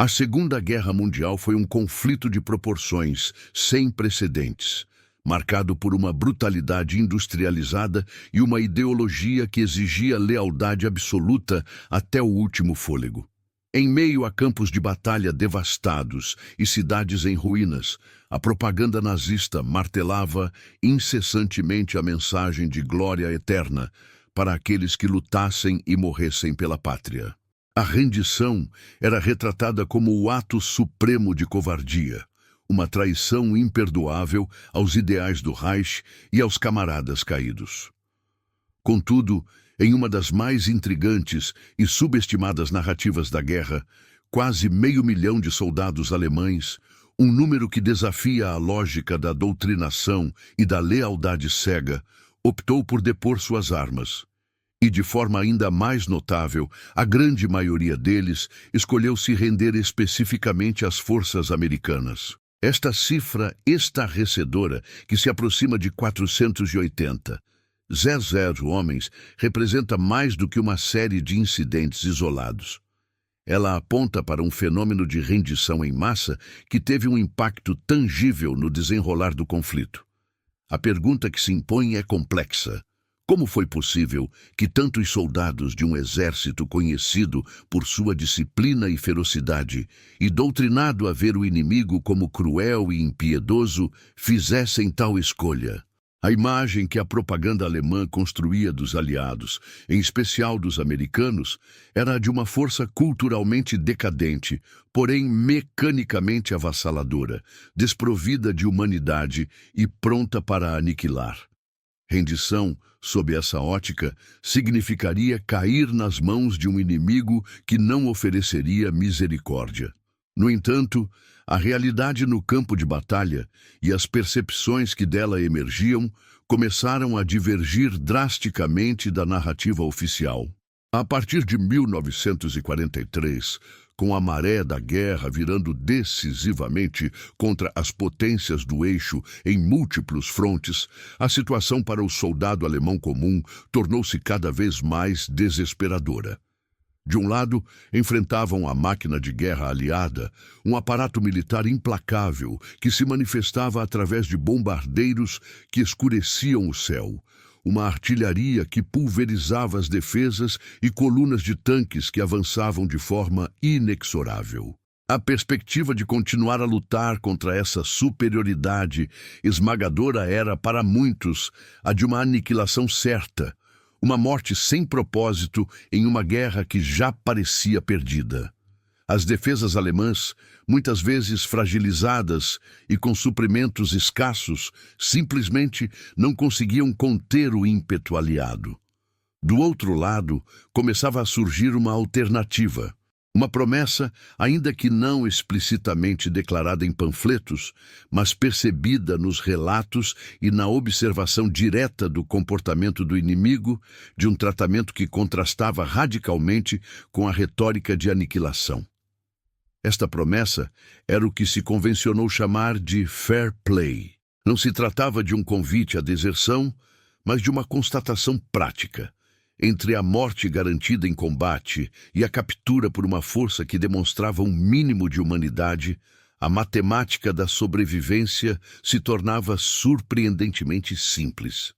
A Segunda Guerra Mundial foi um conflito de proporções sem precedentes, marcado por uma brutalidade industrializada e uma ideologia que exigia lealdade absoluta até o último fôlego. Em meio a campos de batalha devastados e cidades em ruínas, a propaganda nazista martelava incessantemente a mensagem de glória eterna para aqueles que lutassem e morressem pela pátria. A rendição era retratada como o ato supremo de covardia, uma traição imperdoável aos ideais do Reich e aos camaradas caídos. Contudo, em uma das mais intrigantes e subestimadas narrativas da guerra, quase 500.000 de soldados alemães, um número que desafia a lógica da doutrinação e da lealdade cega, optou por depor suas armas. E, de forma ainda mais notável, a grande maioria deles escolheu se render especificamente às forças americanas. Esta cifra estarrecedora, que se aproxima de 480, 00 homens, representa mais do que uma série de incidentes isolados. Ela aponta para um fenômeno de rendição em massa que teve um impacto tangível no desenrolar do conflito. A pergunta que se impõe é complexa. Como foi possível que tantos soldados de um exército conhecido por sua disciplina e ferocidade e doutrinado a ver o inimigo como cruel e impiedoso fizessem tal escolha? A imagem que a propaganda alemã construía dos aliados, em especial dos americanos, era a de uma força culturalmente decadente, porém mecanicamente avassaladora, desprovida de humanidade e pronta para aniquilar. Rendição, sob essa ótica, significaria cair nas mãos de um inimigo que não ofereceria misericórdia. No entanto, a realidade no campo de batalha e as percepções que dela emergiam começaram a divergir drasticamente da narrativa oficial. A partir de 1943, com a maré da guerra virando decisivamente contra as potências do eixo em múltiplos frontes, a situação para o soldado alemão comum tornou-se cada vez mais desesperadora. De um lado, enfrentavam a máquina de guerra aliada, um aparato militar implacável que se manifestava através de bombardeiros que escureciam o céu, uma artilharia que pulverizava as defesas e colunas de tanques que avançavam de forma inexorável. A perspectiva de continuar a lutar contra essa superioridade esmagadora era, para muitos, a de uma aniquilação certa, uma morte sem propósito em uma guerra que já parecia perdida. As defesas alemãs, muitas vezes fragilizadas e com suprimentos escassos, simplesmente não conseguiam conter o ímpeto aliado. Do outro lado, começava a surgir uma alternativa. Uma promessa, ainda que não explicitamente declarada em panfletos, mas percebida nos relatos e na observação direta do comportamento do inimigo, de um tratamento que contrastava radicalmente com a retórica de aniquilação. Esta promessa era o que se convencionou chamar de fair play. Não se tratava de um convite à deserção, mas de uma constatação prática. Entre a morte garantida em combate e a captura por uma força que demonstrava um mínimo de humanidade, a matemática da sobrevivência se tornava surpreendentemente simples.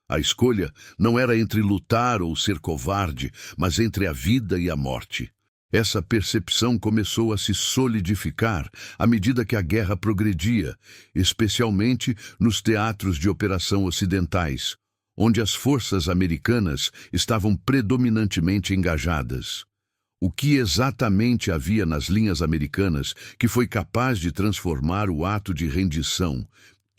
A escolha não era entre lutar ou ser covarde, mas entre a vida e a morte. Essa percepção começou a se solidificar à medida que a guerra progredia, especialmente nos teatros de operação ocidentais, onde as forças americanas estavam predominantemente engajadas. O que exatamente havia nas linhas americanas que foi capaz de transformar o ato de rendição,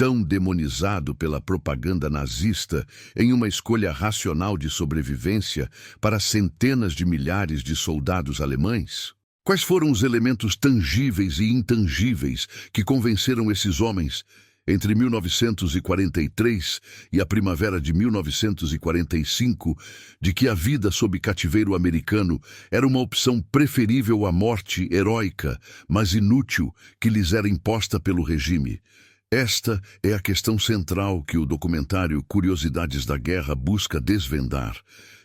tão demonizado pela propaganda nazista, em uma escolha racional de sobrevivência para centenas de milhares de soldados alemães? Quais foram os elementos tangíveis e intangíveis que convenceram esses homens, entre 1943 e a primavera de 1945, de que a vida sob cativeiro americano era uma opção preferível à morte heróica, mas inútil, que lhes era imposta pelo regime? Esta é a questão central que o documentário Curiosidades da Guerra busca desvendar,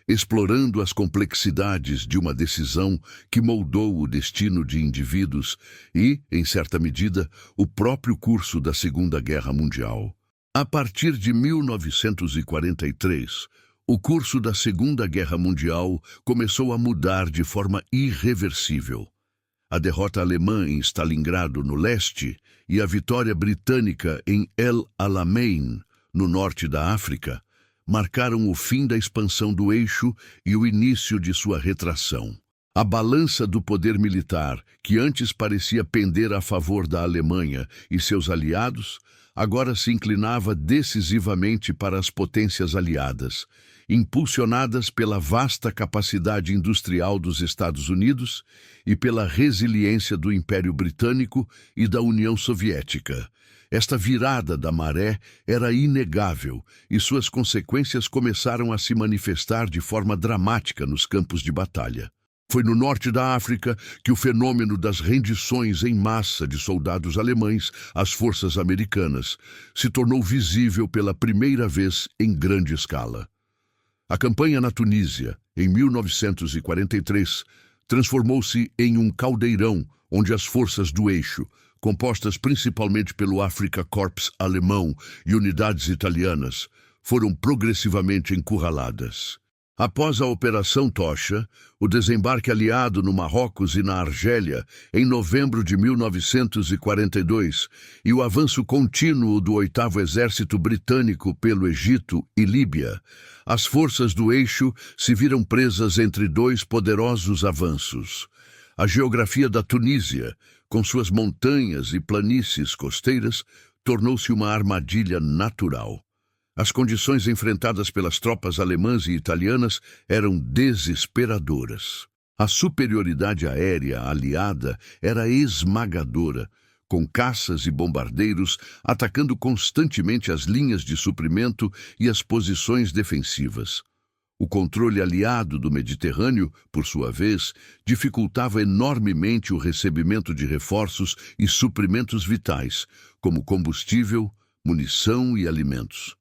explorando as complexidades de uma decisão que moldou o destino de indivíduos e, em certa medida, o próprio curso da Segunda Guerra Mundial. A partir de 1943, o curso da Segunda Guerra Mundial começou a mudar de forma irreversível. A derrota alemã em Stalingrado, no leste, e a vitória britânica em El Alamein, no norte da África, marcaram o fim da expansão do eixo e o início de sua retração. A balança do poder militar, que antes parecia pender a favor da Alemanha e seus aliados, agora se inclinava decisivamente para as potências aliadas, impulsionadas pela vasta capacidade industrial dos Estados Unidos e pela resiliência do Império Britânico e da União Soviética. Esta virada da maré era inegável e suas consequências começaram a se manifestar de forma dramática nos campos de batalha. Foi no norte da África que o fenômeno das rendições em massa de soldados alemães às forças americanas se tornou visível pela primeira vez em grande escala. A campanha na Tunísia, em 1943, transformou-se em um caldeirão onde as forças do eixo, compostas principalmente pelo Afrika Korps alemão e unidades italianas, foram progressivamente encurraladas. Após a Operação Tocha, o desembarque aliado no Marrocos e na Argélia, em novembro de 1942, e o avanço contínuo do 8º Exército Britânico pelo Egito e Líbia, as forças do eixo se viram presas entre dois poderosos avanços. A geografia da Tunísia, com suas montanhas e planícies costeiras, tornou-se uma armadilha natural. As condições enfrentadas pelas tropas alemãs e italianas eram desesperadoras. A superioridade aérea aliada era esmagadora, com caças e bombardeiros atacando constantemente as linhas de suprimento e as posições defensivas. O controle aliado do Mediterrâneo, por sua vez, dificultava enormemente o recebimento de reforços e suprimentos vitais, como combustível, munição e alimentos.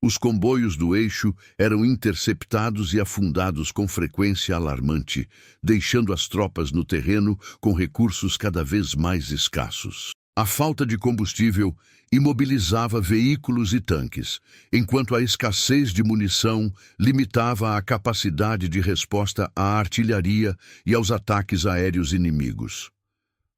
Os comboios do eixo eram interceptados e afundados com frequência alarmante, deixando as tropas no terreno com recursos cada vez mais escassos. A falta de combustível imobilizava veículos e tanques, enquanto a escassez de munição limitava a capacidade de resposta à artilharia e aos ataques aéreos inimigos.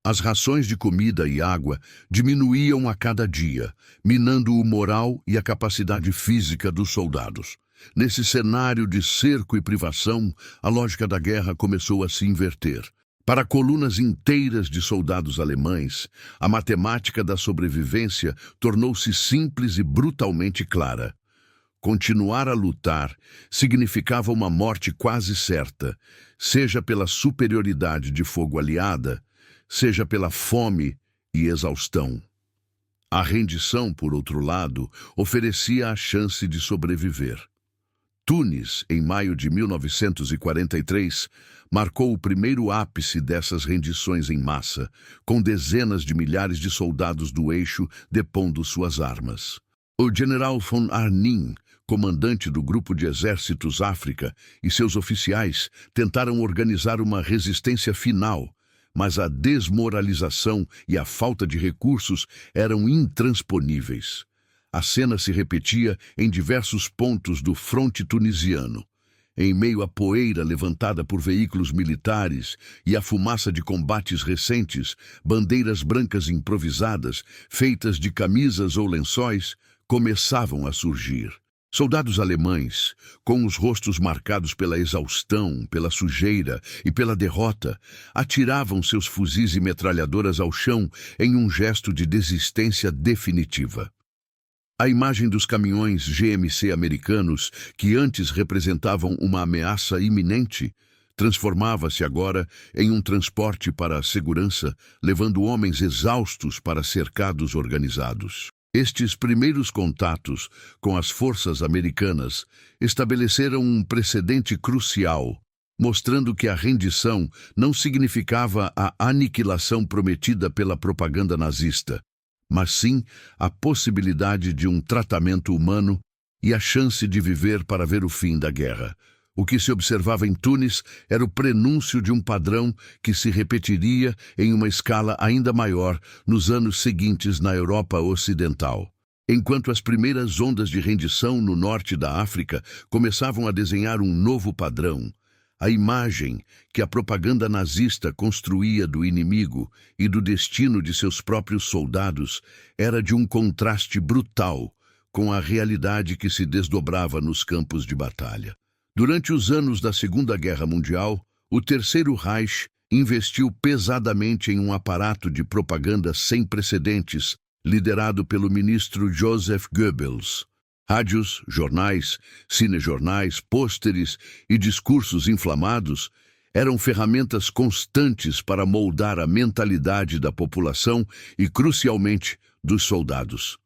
As rações de comida e água diminuíam a cada dia, minando o moral e a capacidade física dos soldados. Nesse cenário de cerco e privação, a lógica da guerra começou a se inverter. Para colunas inteiras de soldados alemães, a matemática da sobrevivência tornou-se simples e brutalmente clara. Continuar a lutar significava uma morte quase certa, seja pela superioridade de fogo aliada, seja pela fome e exaustão. A rendição, por outro lado, oferecia a chance de sobreviver. Tunis, em maio de 1943, marcou o primeiro ápice dessas rendições em massa, com dezenas de milhares de soldados do eixo depondo suas armas. O general von Arnim, comandante do Grupo de Exércitos África, e seus oficiais tentaram organizar uma resistência final, mas a desmoralização e a falta de recursos eram intransponíveis. A cena se repetia em diversos pontos do fronte tunisiano. Em meio à poeira levantada por veículos militares e à fumaça de combates recentes, bandeiras brancas improvisadas, feitas de camisas ou lençóis, começavam a surgir. Soldados alemães, com os rostos marcados pela exaustão, pela sujeira e pela derrota, atiravam seus fuzis e metralhadoras ao chão em um gesto de desistência definitiva. A imagem dos caminhões GMC americanos, que antes representavam uma ameaça iminente, transformava-se agora em um transporte para a segurança, levando homens exaustos para cercados organizados. Estes primeiros contatos com as forças americanas estabeleceram um precedente crucial, mostrando que a rendição não significava a aniquilação prometida pela propaganda nazista, mas sim a possibilidade de um tratamento humano e a chance de viver para ver o fim da guerra. O que se observava em Tunis era o prenúncio de um padrão que se repetiria em uma escala ainda maior nos anos seguintes na Europa Ocidental. Enquanto as primeiras ondas de rendição no norte da África começavam a desenhar um novo padrão, a imagem que a propaganda nazista construía do inimigo e do destino de seus próprios soldados era de um contraste brutal com a realidade que se desdobrava nos campos de batalha. Durante os anos da Segunda Guerra Mundial, o Terceiro Reich investiu pesadamente em um aparato de propaganda sem precedentes, liderado pelo ministro Joseph Goebbels. Rádios, jornais, cinejornais, pôsteres e discursos inflamados eram ferramentas constantes para moldar a mentalidade da população e, crucialmente, dos soldados.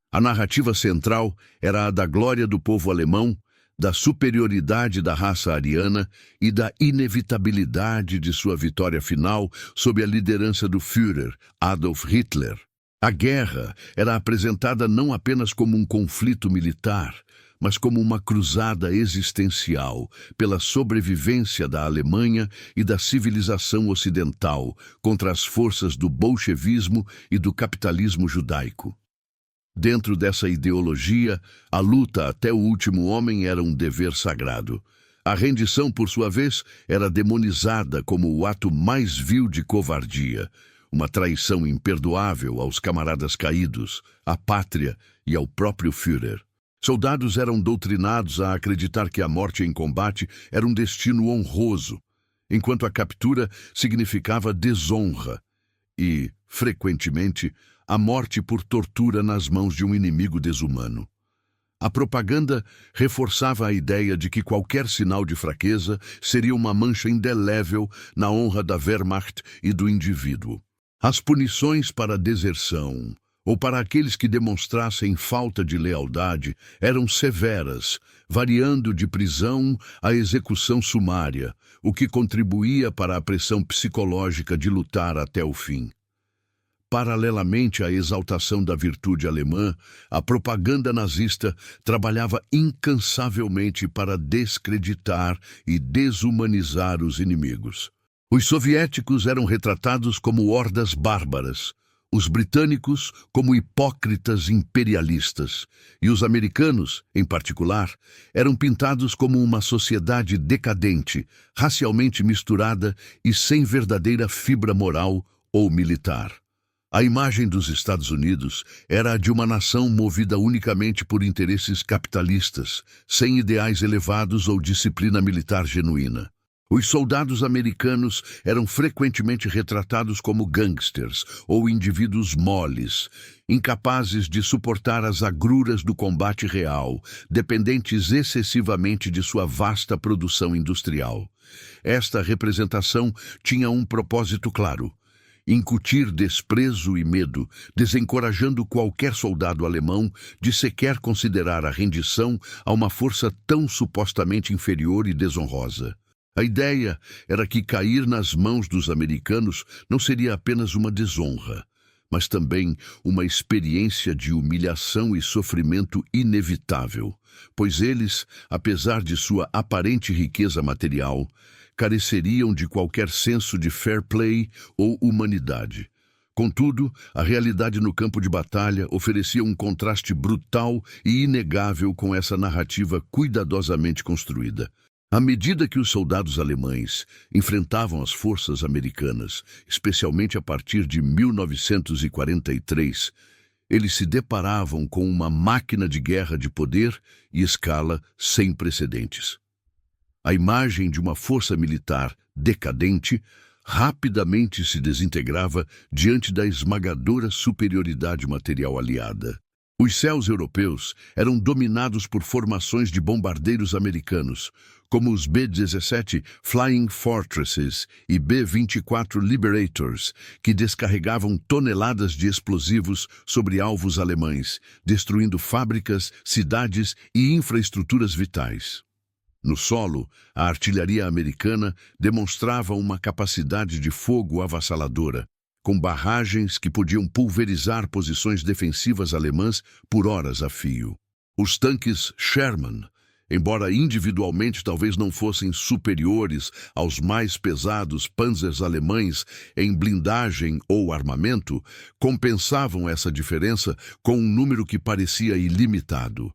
A narrativa central era a da glória do povo alemão, da superioridade da raça ariana e da inevitabilidade de sua vitória final sob a liderança do Führer, Adolf Hitler. A guerra era apresentada não apenas como um conflito militar, mas como uma cruzada existencial pela sobrevivência da Alemanha e da civilização ocidental contra as forças do bolchevismo e do capitalismo judaico. Dentro dessa ideologia, a luta até o último homem era um dever sagrado. A rendição, por sua vez, era demonizada como o ato mais vil de covardia, uma traição imperdoável aos camaradas caídos, à pátria e ao próprio Führer. Soldados eram doutrinados a acreditar que a morte em combate era um destino honroso, enquanto a captura significava desonra e, frequentemente, a morte por tortura nas mãos de um inimigo desumano. A propaganda reforçava a ideia de que qualquer sinal de fraqueza seria uma mancha indelével na honra da Wehrmacht e do indivíduo. As punições para a deserção, ou para aqueles que demonstrassem falta de lealdade, eram severas, variando de prisão à execução sumária, o que contribuía para a pressão psicológica de lutar até o fim. Paralelamente à exaltação da virtude alemã, a propaganda nazista trabalhava incansavelmente para descreditar e desumanizar os inimigos. Os soviéticos eram retratados como hordas bárbaras, os britânicos como hipócritas imperialistas, e os americanos, em particular, eram pintados como uma sociedade decadente, racialmente misturada e sem verdadeira fibra moral ou militar. A imagem dos Estados Unidos era a de uma nação movida unicamente por interesses capitalistas, sem ideais elevados ou disciplina militar genuína. Os soldados americanos eram frequentemente retratados como gangsters ou indivíduos moles, incapazes de suportar as agruras do combate real, dependentes excessivamente de sua vasta produção industrial. Esta representação tinha um propósito claro: incutir desprezo e medo, desencorajando qualquer soldado alemão de sequer considerar a rendição a uma força tão supostamente inferior e desonrosa. A ideia era que cair nas mãos dos americanos não seria apenas uma desonra, mas também uma experiência de humilhação e sofrimento inevitável, pois eles, apesar de sua aparente riqueza material, careceriam de qualquer senso de fair play ou humanidade. Contudo, a realidade no campo de batalha oferecia um contraste brutal e inegável com essa narrativa cuidadosamente construída. À medida que os soldados alemães enfrentavam as forças americanas, especialmente a partir de 1943, eles se deparavam com uma máquina de guerra de poder e escala sem precedentes. A imagem de uma força militar decadente rapidamente se desintegrava diante da esmagadora superioridade material aliada. Os céus europeus eram dominados por formações de bombardeiros americanos, como os B-17 Flying Fortresses e B-24 Liberators, que descarregavam toneladas de explosivos sobre alvos alemães, destruindo fábricas, cidades e infraestruturas vitais. No solo, a artilharia americana demonstrava uma capacidade de fogo avassaladora, com barragens que podiam pulverizar posições defensivas alemãs por horas a fio. Os tanques Sherman Embora individualmente talvez não fossem superiores aos mais pesados panzers alemães em blindagem ou armamento, compensavam essa diferença com um número que parecia ilimitado.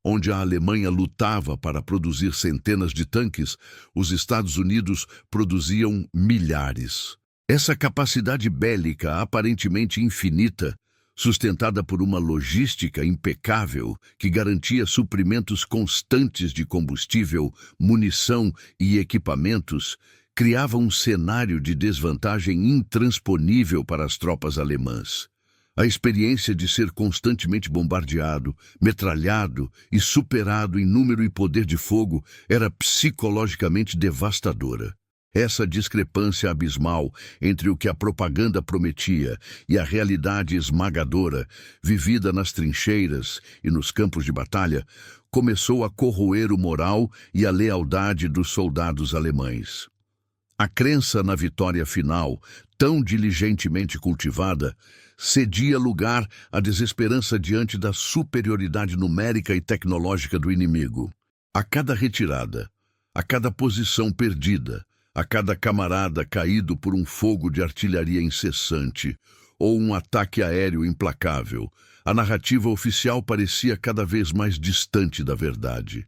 Onde a Alemanha lutava para produzir centenas de tanques, os Estados Unidos produziam milhares. Essa capacidade bélica aparentemente infinita, sustentada por uma logística impecável que garantia suprimentos constantes de combustível, munição e equipamentos, criava um cenário de desvantagem intransponível para as tropas alemãs. A experiência de ser constantemente bombardeado, metralhado e superado em número e poder de fogo era psicologicamente devastadora. Essa discrepância abismal entre o que a propaganda prometia e a realidade esmagadora, vivida nas trincheiras e nos campos de batalha, começou a corroer o moral e a lealdade dos soldados alemães. A crença na vitória final, tão diligentemente cultivada, cedia lugar à desesperança diante da superioridade numérica e tecnológica do inimigo. A cada retirada, a cada posição perdida, a cada camarada caído por um fogo de artilharia incessante ou um ataque aéreo implacável, a narrativa oficial parecia cada vez mais distante da verdade.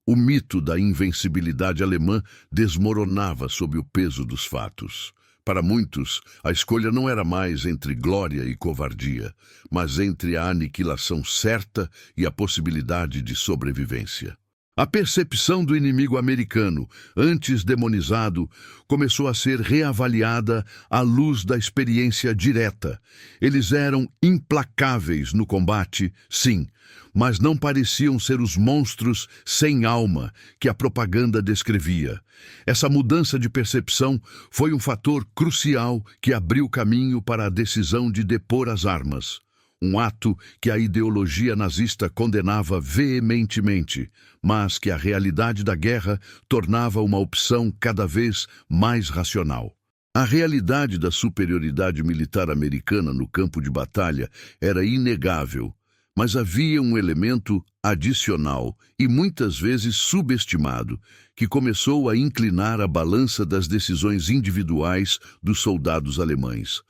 O mito da invencibilidade alemã desmoronava sob o peso dos fatos. Para muitos, a escolha não era mais entre glória e covardia, mas entre a aniquilação certa e a possibilidade de sobrevivência. A percepção do inimigo americano, antes demonizado, começou a ser reavaliada à luz da experiência direta. Eles eram implacáveis no combate, sim, mas não pareciam ser os monstros sem alma que a propaganda descrevia. Essa mudança de percepção foi um fator crucial que abriu caminho para a decisão de depor as armas. Um ato que a ideologia nazista condenava veementemente, mas que a realidade da guerra tornava uma opção cada vez mais racional. A realidade da superioridade militar americana no campo de batalha era inegável, mas havia um elemento adicional e muitas vezes subestimado que começou a inclinar a balança das decisões individuais dos soldados alemães: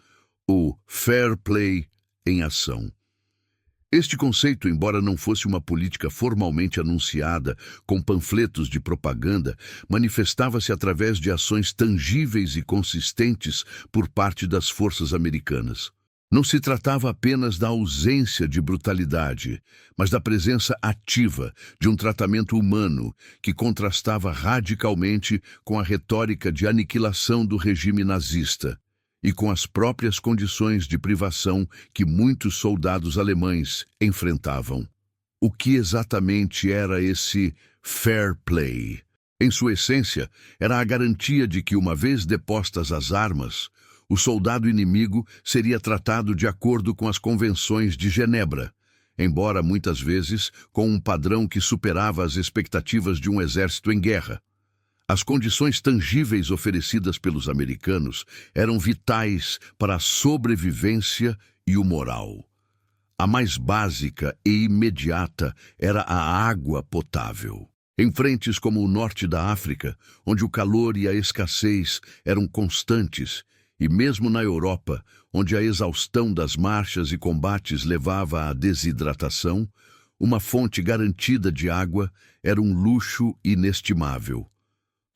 o fair play em ação. Este conceito, embora não fosse uma política formalmente anunciada com panfletos de propaganda, manifestava-se através de ações tangíveis e consistentes por parte das forças americanas. Não se tratava apenas da ausência de brutalidade, mas da presença ativa de um tratamento humano que contrastava radicalmente com a retórica de aniquilação do regime nazista e com as próprias condições de privação que muitos soldados alemães enfrentavam. O que exatamente era esse fair play? Em sua essência, era a garantia de que, uma vez depostas as armas, o soldado inimigo seria tratado de acordo com as convenções de Genebra, embora muitas vezes com um padrão que superava as expectativas de um exército em guerra. As condições tangíveis oferecidas pelos americanos eram vitais para a sobrevivência e o moral. A mais básica e imediata era a água potável. Em frentes como o norte da África, onde o calor e a escassez eram constantes, e mesmo na Europa, onde a exaustão das marchas e combates levava à desidratação, uma fonte garantida de água era um luxo inestimável.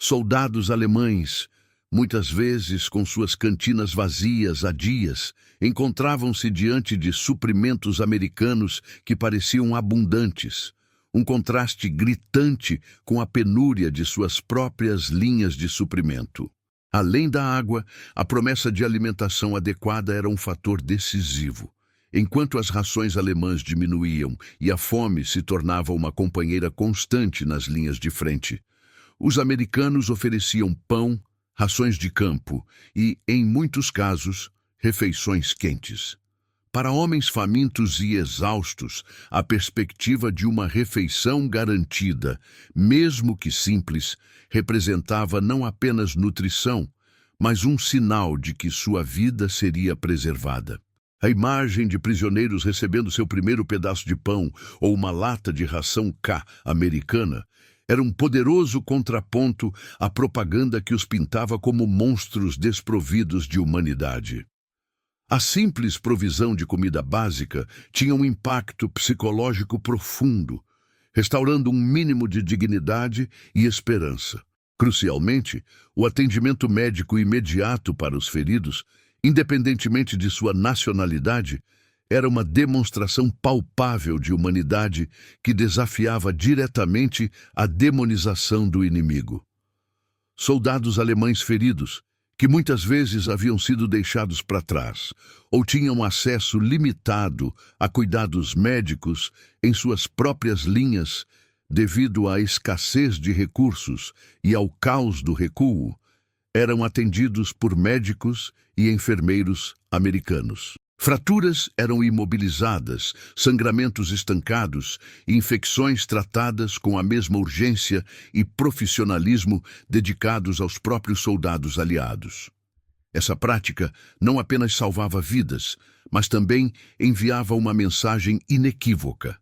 Soldados alemães, muitas vezes com suas cantinas vazias há dias, encontravam-se diante de suprimentos americanos que pareciam abundantes, um contraste gritante com a penúria de suas próprias linhas de suprimento. Além da água, a promessa de alimentação adequada era um fator decisivo. Enquanto as rações alemãs diminuíam e a fome se tornava uma companheira constante nas linhas de frente, os americanos ofereciam pão, rações de campo e, em muitos casos, refeições quentes. Para homens famintos e exaustos, a perspectiva de uma refeição garantida, mesmo que simples, representava não apenas nutrição, mas um sinal de que sua vida seria preservada. A imagem de prisioneiros recebendo seu primeiro pedaço de pão ou uma lata de ração K americana era um poderoso contraponto à propaganda que os pintava como monstros desprovidos de humanidade. A simples provisão de comida básica tinha um impacto psicológico profundo, restaurando um mínimo de dignidade e esperança. Crucialmente, o atendimento médico imediato para os feridos, independentemente de sua nacionalidade, era uma demonstração palpável de humanidade que desafiava diretamente a demonização do inimigo. Soldados alemães feridos, que muitas vezes haviam sido deixados para trás, ou tinham acesso limitado a cuidados médicos em suas próprias linhas, devido à escassez de recursos e ao caos do recuo, eram atendidos por médicos e enfermeiros americanos. Fraturas eram imobilizadas, sangramentos estancados e infecções tratadas com a mesma urgência e profissionalismo dedicados aos próprios soldados aliados. Essa prática não apenas salvava vidas, mas também enviava uma mensagem inequívoca.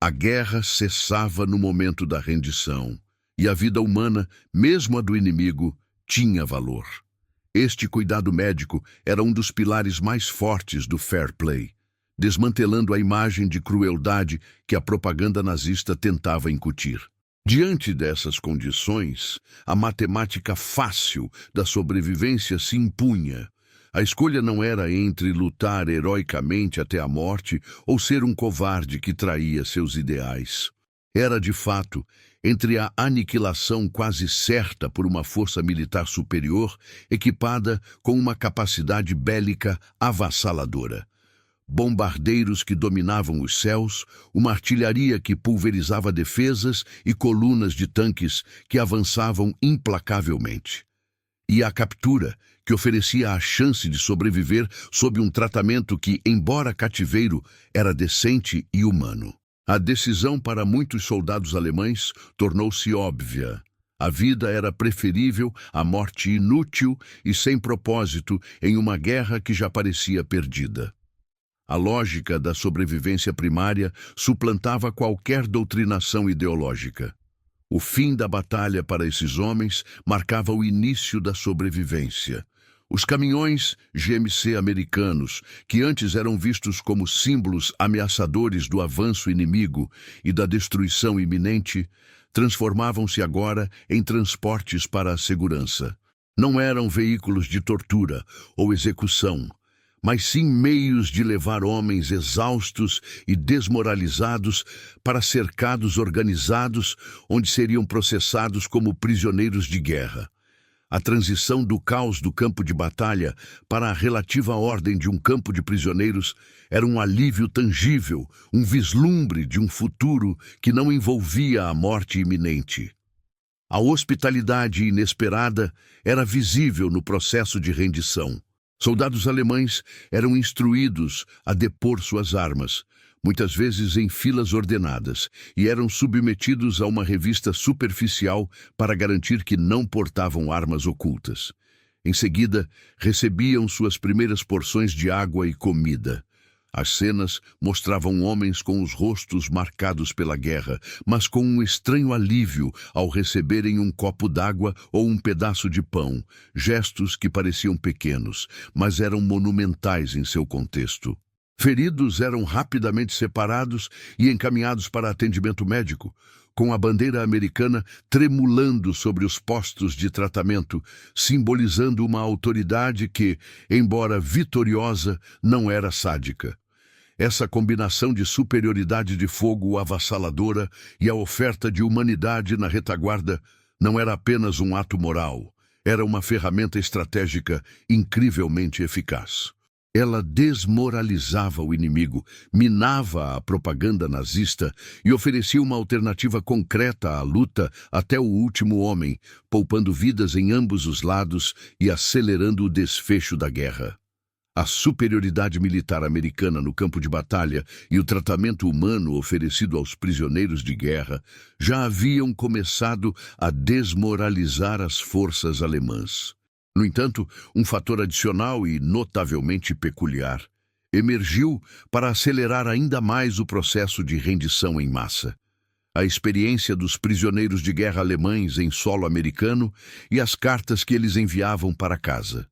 A guerra cessava no momento da rendição, e a vida humana, mesmo a do inimigo, tinha valor. Este cuidado médico era um dos pilares mais fortes do fair play, desmantelando a imagem de crueldade que a propaganda nazista tentava incutir. Diante dessas condições, a matemática fácil da sobrevivência se impunha. A escolha não era entre lutar heroicamente até a morte ou ser um covarde que traía seus ideais. Era, de fato, entre a aniquilação quase certa por uma força militar superior, equipada com uma capacidade bélica avassaladora. Bombardeiros que dominavam os céus, uma artilharia que pulverizava defesas e colunas de tanques que avançavam implacavelmente. E a captura, que oferecia a chance de sobreviver sob um tratamento que, embora cativeiro, era decente e humano. A decisão para muitos soldados alemães tornou-se óbvia. A vida era preferível à morte inútil e sem propósito em uma guerra que já parecia perdida. A lógica da sobrevivência primária suplantava qualquer doutrinação ideológica. O fim da batalha para esses homens marcava o início da sobrevivência. Os caminhões GMC americanos, que antes eram vistos como símbolos ameaçadores do avanço inimigo e da destruição iminente, transformavam-se agora em transportes para a segurança. Não eram veículos de tortura ou execução, mas sim meios de levar homens exaustos e desmoralizados para cercados organizados onde seriam processados como prisioneiros de guerra. A transição do caos do campo de batalha para a relativa ordem de um campo de prisioneiros era um alívio tangível, um vislumbre de um futuro que não envolvia a morte iminente. A hospitalidade inesperada era visível no processo de rendição. Soldados alemães eram instruídos a depor suas armas, muitas vezes em filas ordenadas, e eram submetidos a uma revista superficial para garantir que não portavam armas ocultas. Em seguida, recebiam suas primeiras porções de água e comida. As cenas mostravam homens com os rostos marcados pela guerra, mas com um estranho alívio ao receberem um copo d'água ou um pedaço de pão, gestos que pareciam pequenos, mas eram monumentais em seu contexto. Feridos eram rapidamente separados e encaminhados para atendimento médico, com a bandeira americana tremulando sobre os postos de tratamento, simbolizando uma autoridade que, embora vitoriosa, não era sádica. Essa combinação de superioridade de fogo avassaladora e a oferta de humanidade na retaguarda não era apenas um ato moral, era uma ferramenta estratégica incrivelmente eficaz. Ela desmoralizava o inimigo, minava a propaganda nazista e oferecia uma alternativa concreta à luta até o último homem, poupando vidas em ambos os lados e acelerando o desfecho da guerra. A superioridade militar americana no campo de batalha e o tratamento humano oferecido aos prisioneiros de guerra já haviam começado a desmoralizar as forças alemãs. No entanto, um fator adicional e notavelmente peculiar emergiu para acelerar ainda mais o processo de rendição em massa. a experiência dos prisioneiros de guerra alemães em solo americano e as cartas que eles enviavam para casa.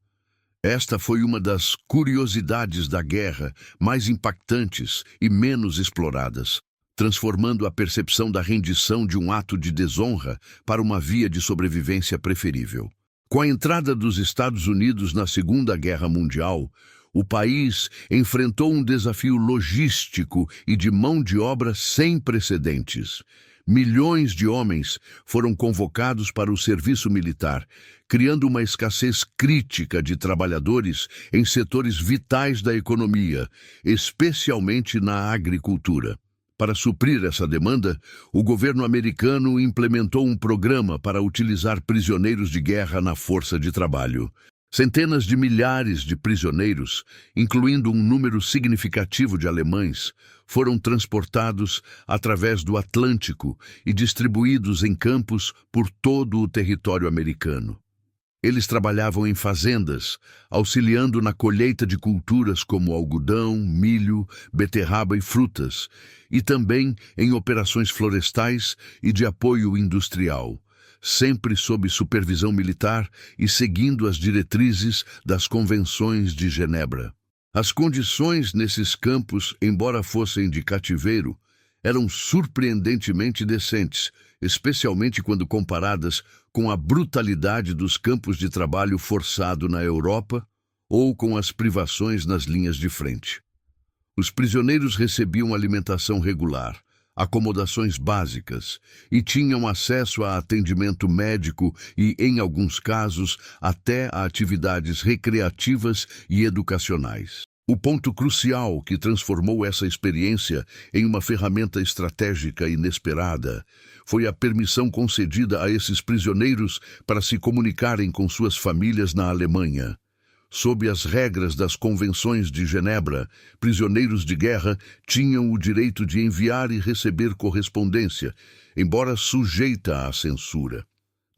Esta foi uma das curiosidades da guerra mais impactantes e menos exploradas, transformando a percepção da rendição de um ato de desonra para uma via de sobrevivência preferível. Com a entrada dos Estados Unidos na Segunda Guerra Mundial, o país enfrentou um desafio logístico e de mão de obra sem precedentes. Milhões de homens foram convocados para o serviço militar, criando uma escassez crítica de trabalhadores em setores vitais da economia, especialmente na agricultura. Para suprir essa demanda, o governo americano implementou um programa para utilizar prisioneiros de guerra na força de trabalho. Centenas de milhares de prisioneiros, incluindo um número significativo de alemães, foram transportados através do Atlântico e distribuídos em campos por todo o território americano. Eles trabalhavam em fazendas, auxiliando na colheita de culturas como algodão, milho, beterraba e frutas, e também em operações florestais e de apoio industrial, sempre sob supervisão militar e seguindo as diretrizes das convenções de Genebra. As condições nesses campos, embora fossem de cativeiro, eram surpreendentemente decentes, especialmente quando comparadas com a brutalidade dos campos de trabalho forçado na Europa ou com as privações nas linhas de frente. Os prisioneiros recebiam alimentação regular, acomodações básicas e tinham acesso a atendimento médico e, em alguns casos, até a atividades recreativas e educacionais. O ponto crucial que transformou essa experiência em uma ferramenta estratégica inesperada foi a permissão concedida a esses prisioneiros para se comunicarem com suas famílias na Alemanha. Sob as regras das Convenções de Genebra, prisioneiros de guerra tinham o direito de enviar e receber correspondência, embora sujeita à censura.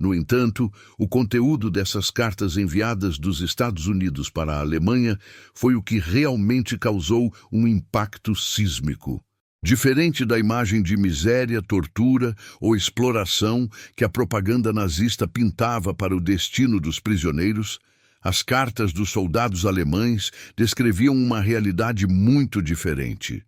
No entanto, o conteúdo dessas cartas enviadas dos Estados Unidos para a Alemanha foi o que realmente causou um impacto sísmico. Diferente da imagem de miséria, tortura ou exploração que a propaganda nazista pintava para o destino dos prisioneiros, as cartas dos soldados alemães descreviam uma realidade muito diferente.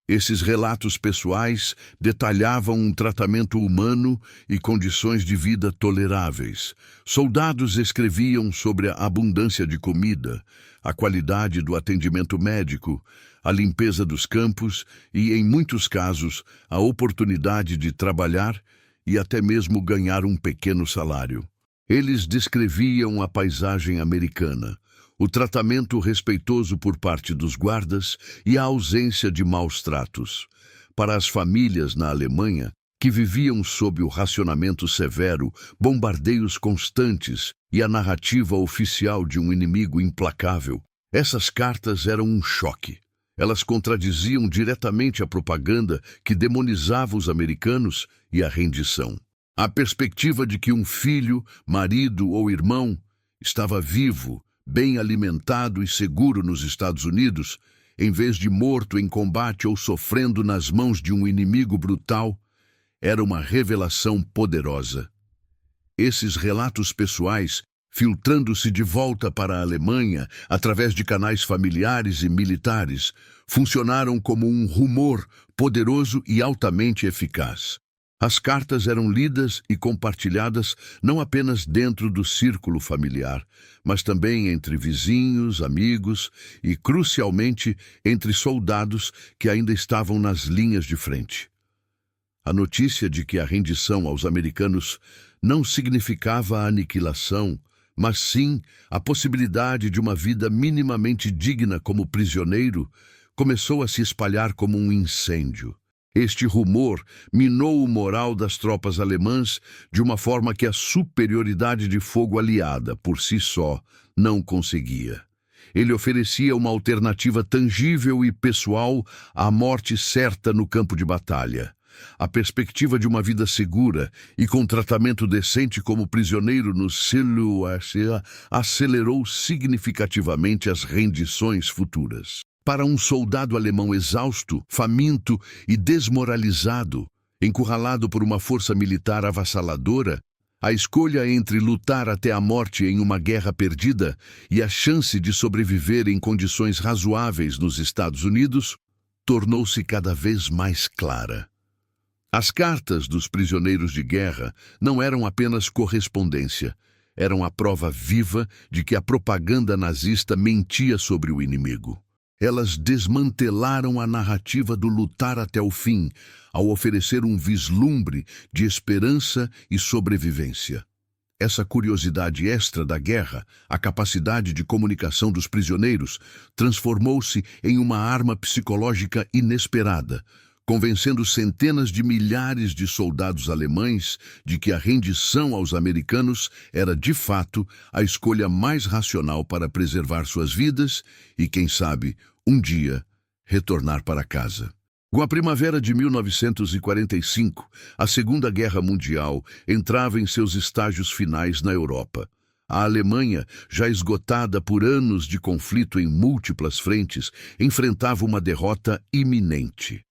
Esses relatos pessoais detalhavam um tratamento humano e condições de vida toleráveis. Soldados escreviam sobre a abundância de comida, a qualidade do atendimento médico, a limpeza dos campos e, em muitos casos, a oportunidade de trabalhar e até mesmo ganhar um pequeno salário. Eles descreviam a paisagem americana, o tratamento respeitoso por parte dos guardas e a ausência de maus tratos. Para as famílias na Alemanha, que viviam sob o racionamento severo, bombardeios constantes e a narrativa oficial de um inimigo implacável, essas cartas eram um choque. Elas contradiziam diretamente a propaganda que demonizava os americanos e a rendição. A perspectiva de que um filho, marido ou irmão estava vivo, bem alimentado e seguro nos Estados Unidos, em vez de morto em combate ou sofrendo nas mãos de um inimigo brutal, era uma revelação poderosa. Esses relatos pessoais, filtrando-se de volta para a Alemanha através de canais familiares e militares, funcionaram como um rumor poderoso e altamente eficaz. As cartas eram lidas e compartilhadas não apenas dentro do círculo familiar, mas também entre vizinhos, amigos e, crucialmente, entre soldados que ainda estavam nas linhas de frente. A notícia de que a rendição aos americanos não significava a aniquilação, mas sim a possibilidade de uma vida minimamente digna como prisioneiro, começou a se espalhar como um incêndio. Este rumor minou o moral das tropas alemãs de uma forma que a superioridade de fogo aliada, por si só, não conseguia. Ele oferecia uma alternativa tangível e pessoal à morte certa no campo de batalha. A perspectiva de uma vida segura e com tratamento decente como prisioneiro no CLUACA acelerou significativamente as rendições futuras. Para um soldado alemão exausto, faminto e desmoralizado, Encurralado por uma força militar avassaladora, a escolha entre lutar até a morte em uma guerra perdida e a chance de sobreviver em condições razoáveis nos Estados Unidos tornou-se cada vez mais clara. As cartas dos prisioneiros de guerra não eram apenas correspondência, eram a prova viva de que a propaganda nazista mentia sobre o inimigo. Elas desmantelaram a narrativa do lutar até o fim, ao oferecer um vislumbre de esperança e sobrevivência. Essa curiosidade extra da guerra, a capacidade de comunicação dos prisioneiros, transformou-se em uma arma psicológica inesperada, convencendo centenas de milhares de soldados alemães de que a rendição aos americanos era, de fato, a escolha mais racional para preservar suas vidas e, quem sabe, um dia, retornar para casa. Com a primavera de 1945, a Segunda Guerra Mundial entrava em seus estágios finais na Europa. A Alemanha, já esgotada por anos de conflito em múltiplas frentes, enfrentava uma derrota iminente.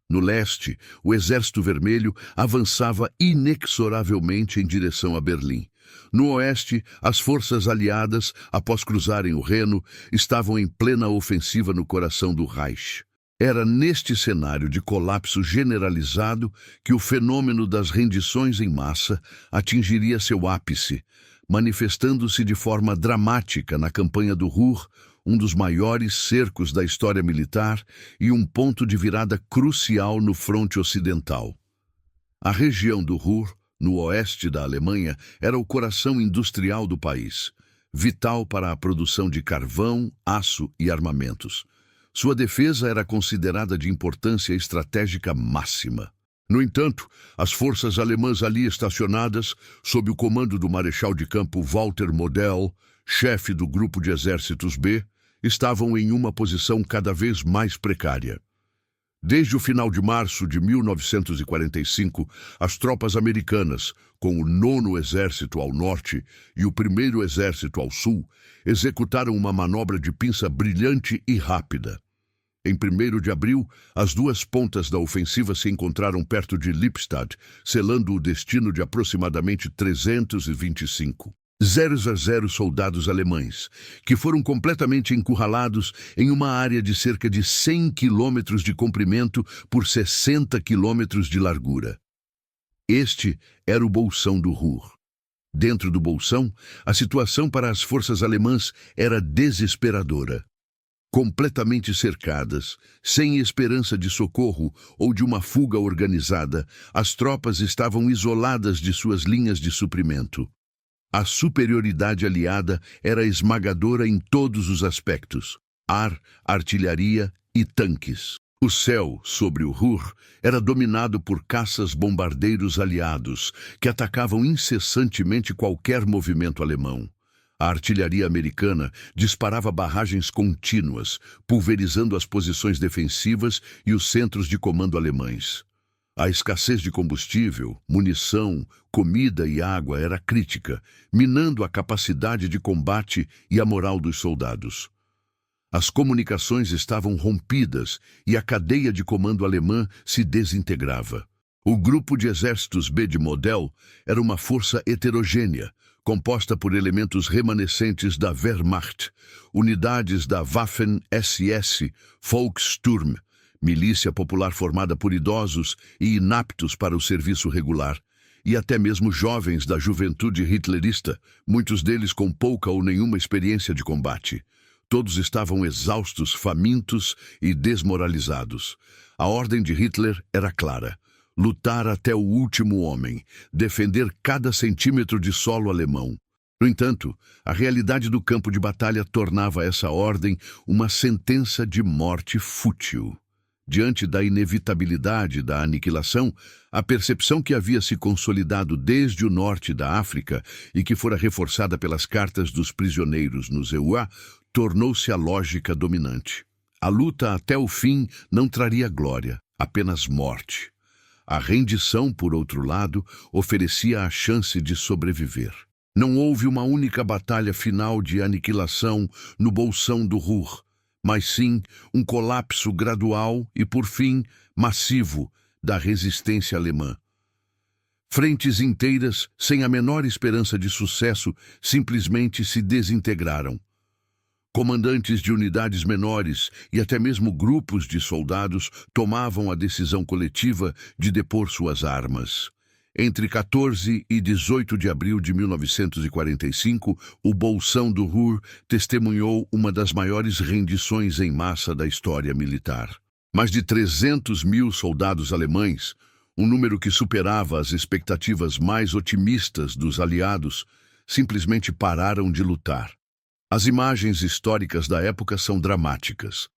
No leste, o Exército Vermelho avançava inexoravelmente em direção a Berlim. No oeste, as forças aliadas, após cruzarem o Reno, estavam em plena ofensiva no coração do Reich. Era neste cenário de colapso generalizado que o fenômeno das rendições em massa atingiria seu ápice, manifestando-se de forma dramática na campanha do Ruhr, um dos maiores cercos da história militar e um ponto de virada crucial no fronte ocidental. A região do Ruhr, no oeste da Alemanha, era o coração industrial do país, vital para a produção de carvão, aço e armamentos. Sua defesa era considerada de importância estratégica máxima. No entanto, as forças alemãs ali estacionadas, sob o comando do marechal de campo Walter Model, chefe do Grupo de Exércitos B, estavam em uma posição cada vez mais precária. Desde o final de março de 1945, as tropas americanas, com o 9º Exército ao norte e o 1º Exército ao sul, executaram uma manobra de pinça brilhante e rápida. Em 1º de abril, as duas pontas da ofensiva se encontraram perto de Lippstadt, selando o destino de aproximadamente 325 soldados alemães, que foram completamente encurralados em uma área de cerca de 100 quilômetros de comprimento por 60 quilômetros de largura. Este era o bolsão do Ruhr. Dentro do bolsão, a situação para as forças alemãs era desesperadora. Completamente cercadas, sem esperança de socorro ou de uma fuga organizada, as tropas estavam isoladas de suas linhas de suprimento. A superioridade aliada era esmagadora em todos os aspectos: ar, artilharia e tanques. O céu, sobre o Ruhr, era dominado por caças-bombardeiros aliados, que atacavam incessantemente qualquer movimento alemão. A artilharia americana disparava barragens contínuas, pulverizando as posições defensivas e os centros de comando alemães. A escassez de combustível, munição, comida e água era crítica, minando a capacidade de combate e a moral dos soldados. As comunicações estavam rompidas e a cadeia de comando alemã se desintegrava. O grupo de exércitos B de Model era uma força heterogênea, composta por elementos remanescentes da Wehrmacht, unidades da Waffen-SS, Volkssturm, milícia popular formada por idosos e inaptos para o serviço regular, e até mesmo jovens da juventude hitlerista, muitos deles com pouca ou nenhuma experiência de combate. Todos estavam exaustos, famintos e desmoralizados. A ordem de Hitler era clara: lutar até o último homem, defender cada centímetro de solo alemão. No entanto, a realidade do campo de batalha tornava essa ordem uma sentença de morte fútil. Diante da inevitabilidade da aniquilação, a percepção que havia se consolidado desde o norte da África e que fora reforçada pelas cartas dos prisioneiros nos EUA, tornou-se a lógica dominante. A luta até o fim não traria glória, apenas morte. A rendição, por outro lado, oferecia a chance de sobreviver. Não houve uma única batalha final de aniquilação no bolsão do Ruhr, mas sim um colapso gradual e, por fim, massivo, da resistência alemã. Frentes inteiras, sem a menor esperança de sucesso, simplesmente se desintegraram. Comandantes de unidades menores e até mesmo grupos de soldados tomavam a decisão coletiva de depor suas armas. Entre 14 e 18 de abril de 1945, o Bolsão do Ruhr testemunhou uma das maiores rendições em massa da história militar. Mais de 300 mil soldados alemães, um número que superava as expectativas mais otimistas dos aliados, simplesmente pararam de lutar. As imagens históricas da época são dramáticas.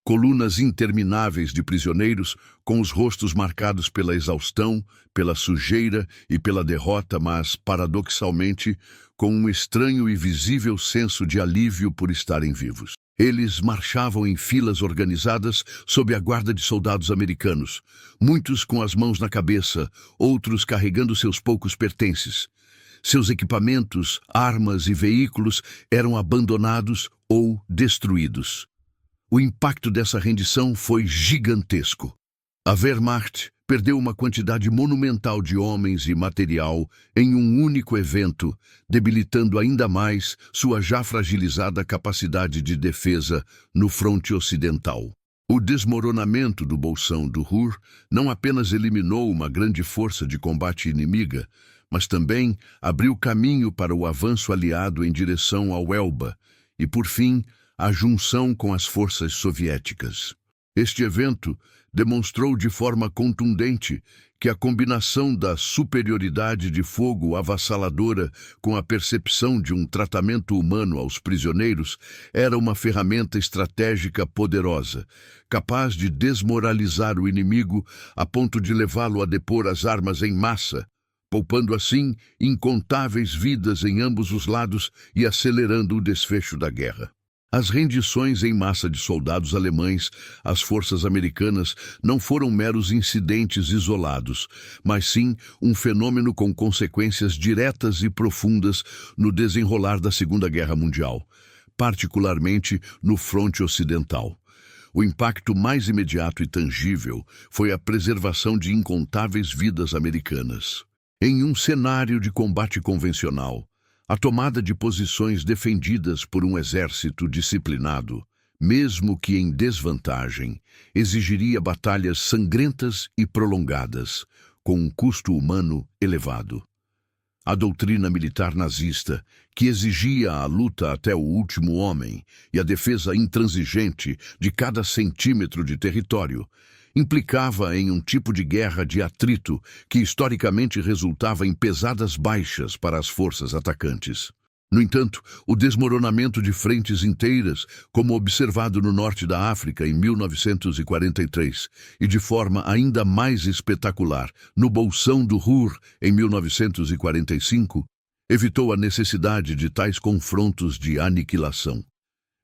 Colunas intermináveis de prisioneiros, com os rostos marcados pela exaustão, pela sujeira e pela derrota, mas, paradoxalmente, com um estranho e visível senso de alívio por estarem vivos. Eles marchavam em filas organizadas sob a guarda de soldados americanos, muitos com as mãos na cabeça, outros carregando seus poucos pertences. Seus equipamentos, armas e veículos eram abandonados ou destruídos. O impacto dessa rendição foi gigantesco. A Wehrmacht perdeu uma quantidade monumental de homens e material em um único evento, debilitando ainda mais sua já fragilizada capacidade de defesa no fronte ocidental. O desmoronamento do Bolsão do Ruhr não apenas eliminou uma grande força de combate inimiga, mas também abriu caminho para o avanço aliado em direção ao Elba e, por fim, a junção com as forças soviéticas. Este evento demonstrou de forma contundente que a combinação da superioridade de fogo avassaladora com a percepção de um tratamento humano aos prisioneiros era uma ferramenta estratégica poderosa, capaz de desmoralizar o inimigo a ponto de levá-lo a depor as armas em massa, poupando assim incontáveis vidas em ambos os lados e acelerando o desfecho da guerra. As rendições em massa de soldados alemães às forças americanas não foram meros incidentes isolados, mas sim um fenômeno com consequências diretas e profundas no desenrolar da Segunda Guerra Mundial, particularmente no fronte ocidental. O impacto mais imediato e tangível foi a preservação de incontáveis vidas americanas. Em um cenário de combate convencional, a tomada de posições defendidas por um exército disciplinado, mesmo que em desvantagem, exigiria batalhas sangrentas e prolongadas, com um custo humano elevado. A doutrina militar nazista, que exigia a luta até o último homem e a defesa intransigente de cada centímetro de território, implicava em um tipo de guerra de atrito que historicamente resultava em pesadas baixas para as forças atacantes. No entanto, o desmoronamento de frentes inteiras, como observado no norte da África em 1943, e de forma ainda mais espetacular no Bolsão do Ruhr em 1945, evitou a necessidade de tais confrontos de aniquilação.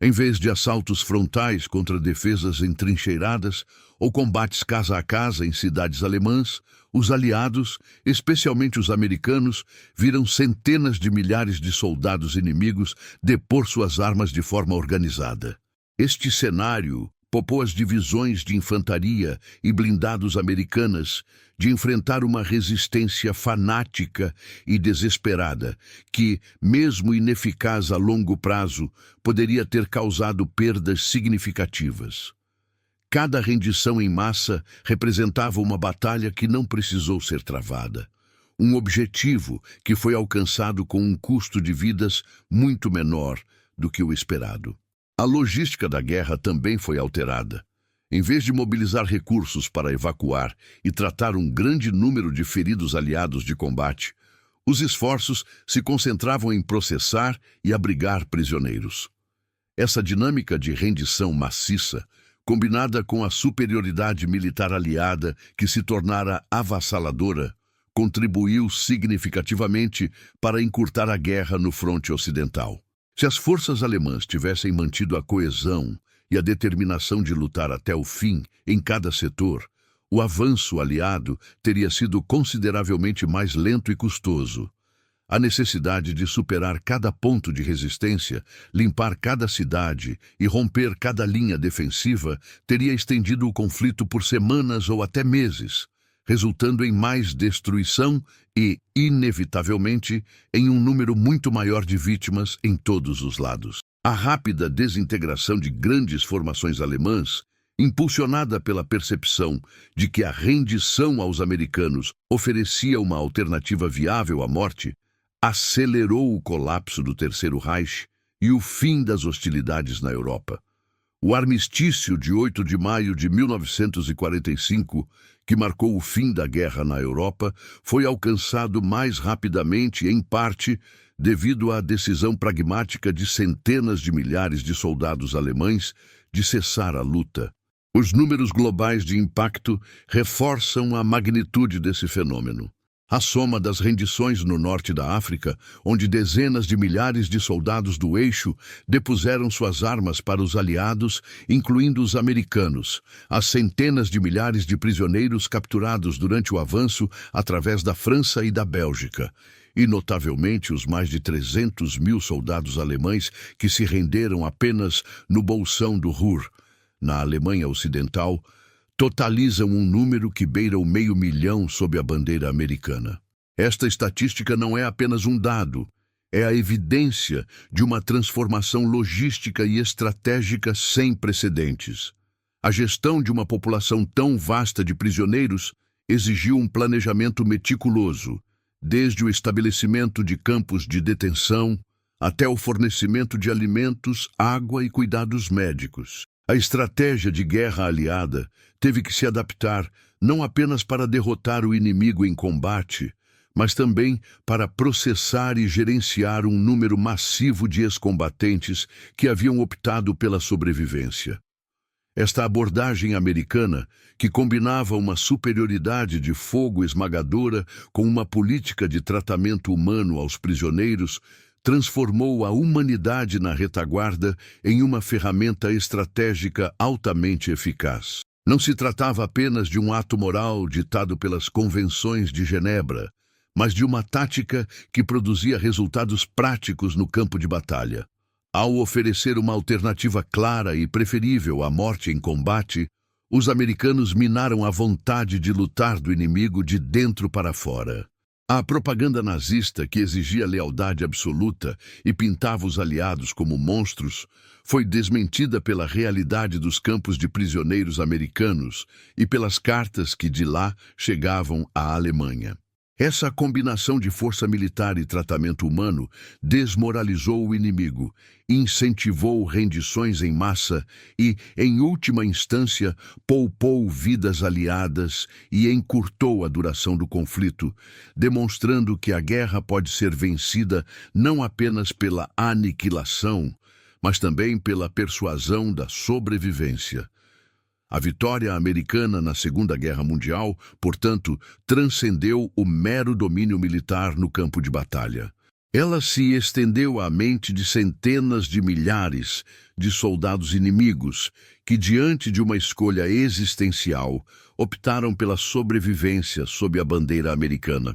Em vez de assaltos frontais contra defesas entrincheiradas ou combates casa a casa em cidades alemãs, os aliados, especialmente os americanos, viram centenas de milhares de soldados inimigos depor suas armas de forma organizada. Este cenário poupou as divisões de infantaria e blindados americanas de enfrentar uma resistência fanática e desesperada que, mesmo ineficaz a longo prazo, poderia ter causado perdas significativas. Cada rendição em massa representava uma batalha que não precisou ser travada, um objetivo que foi alcançado com um custo de vidas muito menor do que o esperado. A logística da guerra também foi alterada. Em vez de mobilizar recursos para evacuar e tratar um grande número de feridos aliados de combate, os esforços se concentravam em processar e abrigar prisioneiros. Essa dinâmica de rendição maciça, combinada com a superioridade militar aliada que se tornara avassaladora, contribuiu significativamente para encurtar a guerra no fronte ocidental. Se as forças alemãs tivessem mantido a coesão e a determinação de lutar até o fim em cada setor, o avanço aliado teria sido consideravelmente mais lento e custoso. A necessidade de superar cada ponto de resistência, limpar cada cidade e romper cada linha defensiva teria estendido o conflito por semanas ou até meses, resultando em mais destruição e, inevitavelmente, em um número muito maior de vítimas em todos os lados. A rápida desintegração de grandes formações alemãs, impulsionada pela percepção de que a rendição aos americanos oferecia uma alternativa viável à morte, acelerou o colapso do Terceiro Reich e o fim das hostilidades na Europa. O armistício de 8 de maio de 1945, que marcou o fim da guerra na Europa, foi alcançado mais rapidamente, em parte, devido à decisão pragmática de centenas de milhares de soldados alemães de cessar a luta. Os números globais de impacto reforçam a magnitude desse fenômeno. A soma das rendições no norte da África, onde dezenas de milhares de soldados do eixo depuseram suas armas para os aliados, incluindo os americanos, as centenas de milhares de prisioneiros capturados durante o avanço através da França e da Bélgica, e notavelmente os mais de 300 mil soldados alemães que se renderam apenas no bolsão do Ruhr, na Alemanha Ocidental, totalizam um número que beira o 500.000 sob a bandeira americana. Esta estatística não é apenas um dado, é a evidência de uma transformação logística e estratégica sem precedentes. A gestão de uma população tão vasta de prisioneiros exigiu um planejamento meticuloso, desde o estabelecimento de campos de detenção até o fornecimento de alimentos, água e cuidados médicos. A estratégia de guerra aliada teve que se adaptar não apenas para derrotar o inimigo em combate, mas também para processar e gerenciar um número massivo de ex-combatentes que haviam optado pela sobrevivência. Esta abordagem americana, que combinava uma superioridade de fogo esmagadora com uma política de tratamento humano aos prisioneiros, transformou a humanidade na retaguarda em uma ferramenta estratégica altamente eficaz. Não se tratava apenas de um ato moral ditado pelas convenções de Genebra, mas de uma tática que produzia resultados práticos no campo de batalha. Ao oferecer uma alternativa clara e preferível à morte em combate, os americanos minaram a vontade de lutar do inimigo de dentro para fora. A propaganda nazista, que exigia lealdade absoluta e pintava os aliados como monstros, foi desmentida pela realidade dos campos de prisioneiros americanos e pelas cartas que de lá chegavam à Alemanha. Essa combinação de força militar e tratamento humano desmoralizou o inimigo, incentivou rendições em massa e, em última instância, poupou vidas aliadas e encurtou a duração do conflito, demonstrando que a guerra pode ser vencida não apenas pela aniquilação, mas também pela persuasão da sobrevivência. A vitória americana na Segunda Guerra Mundial, portanto, transcendeu o mero domínio militar no campo de batalha. Ela se estendeu à mente de centenas de milhares de soldados inimigos que, diante de uma escolha existencial, optaram pela sobrevivência sob a bandeira americana.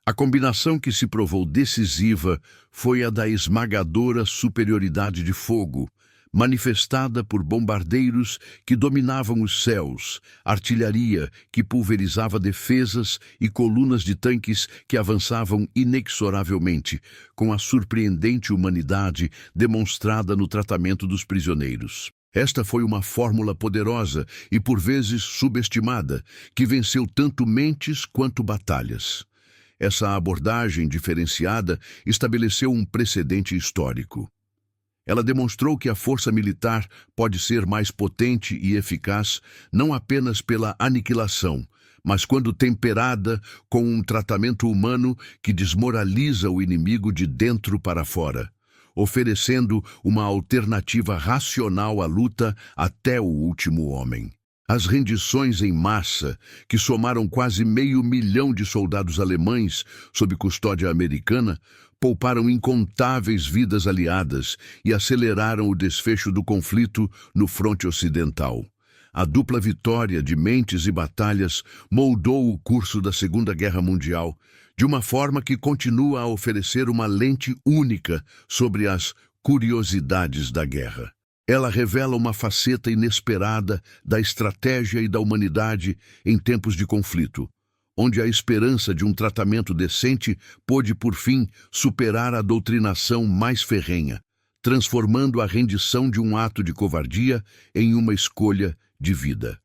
A combinação que se provou decisiva foi a da esmagadora superioridade de fogo, manifestada por bombardeiros que dominavam os céus, artilharia que pulverizava defesas e colunas de tanques que avançavam inexoravelmente, com a surpreendente humanidade demonstrada no tratamento dos prisioneiros. Esta foi uma fórmula poderosa e por vezes subestimada, que venceu tanto mentes quanto batalhas. Essa abordagem diferenciada estabeleceu um precedente histórico. Ela demonstrou que a força militar pode ser mais potente e eficaz não apenas pela aniquilação, mas quando temperada com um tratamento humano que desmoraliza o inimigo de dentro para fora, oferecendo uma alternativa racional à luta até o último homem. As rendições em massa, que somaram quase 500.000 de soldados alemães sob custódia americana, pouparam incontáveis vidas aliadas e aceleraram o desfecho do conflito no fronte ocidental. A dupla vitória de mentes e batalhas moldou o curso da Segunda Guerra Mundial de uma forma que continua a oferecer uma lente única sobre as curiosidades da guerra. Ela revela uma faceta inesperada da estratégia e da humanidade em tempos de conflito, onde a esperança de um tratamento decente pôde, por fim, superar a doutrinação mais ferrenha, transformando a rendição de um ato de covardia em uma escolha de vida.